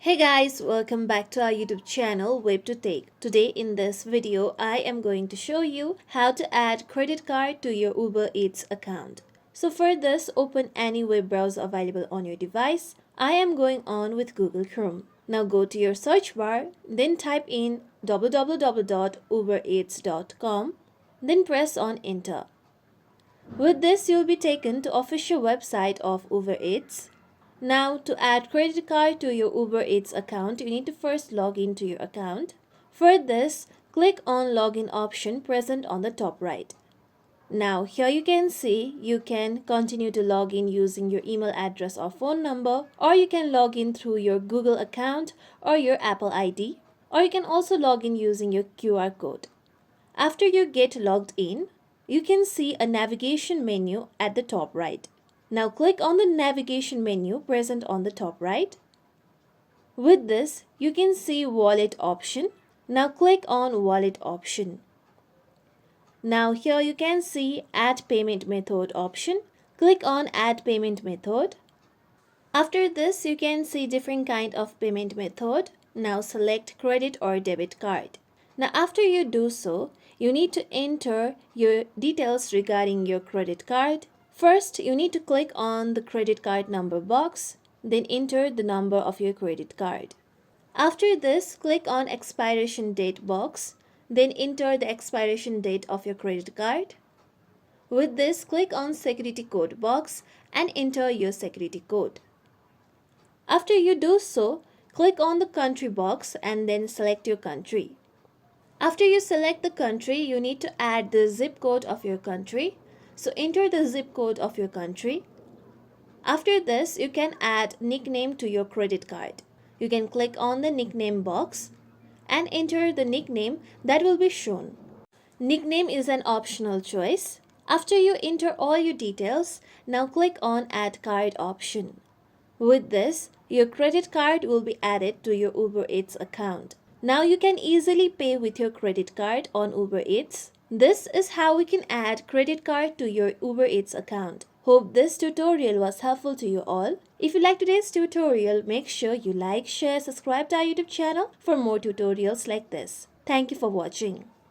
Hey guys, welcome back to our YouTube channel WebToTech. Today in this video, I am going to show you how to add credit card to your Uber Eats account. So for this, open any web browser available on your device. I am going on with Google Chrome. Now go to your search bar, then type in www.ubereats.com, then press on enter. With this, you'll be taken to official website of Uber Eats. Now, to add credit card to your Uber Eats account, you need to first log into your account. For this, click on login option present on the top right. Now, here you can see you can continue to log in using your email address or phone number, or you can log in through your Google account or your Apple ID, or you can also log in using your QR code. After you get logged in, you can see a navigation menu at the top right. Now click on the navigation menu present on the top right. With this, you can see wallet option. Now click on wallet option. Now here you can see add payment method option. Click on add payment method. After this, you can see different kind of payment method. Now select credit or debit card. Now after you do so, you need to enter your details regarding your credit card. First, you need to click on the credit card number box, then enter the number of your credit card. After this, click on expiration date box, then enter the expiration date of your credit card. With this, click on security code box and enter your security code. After you do so, click on the country box and then select your country. After you select the country, you need to add the zip code of your country. So enter the zip code of your country. After this, you can add nickname to your credit card. You can click on the nickname box and enter the nickname that will be shown. Nickname is an optional choice. After you enter all your details, now click on add card option. With this, your credit card will be added to your Uber Eats account. Now you can easily pay with your credit card on Uber Eats. This is how we can add credit card to your Uber Eats account. Hope this tutorial was helpful to you all. If you like today's tutorial, make sure you like, share, subscribe to our YouTube channel for more tutorials like this. Thank you for watching.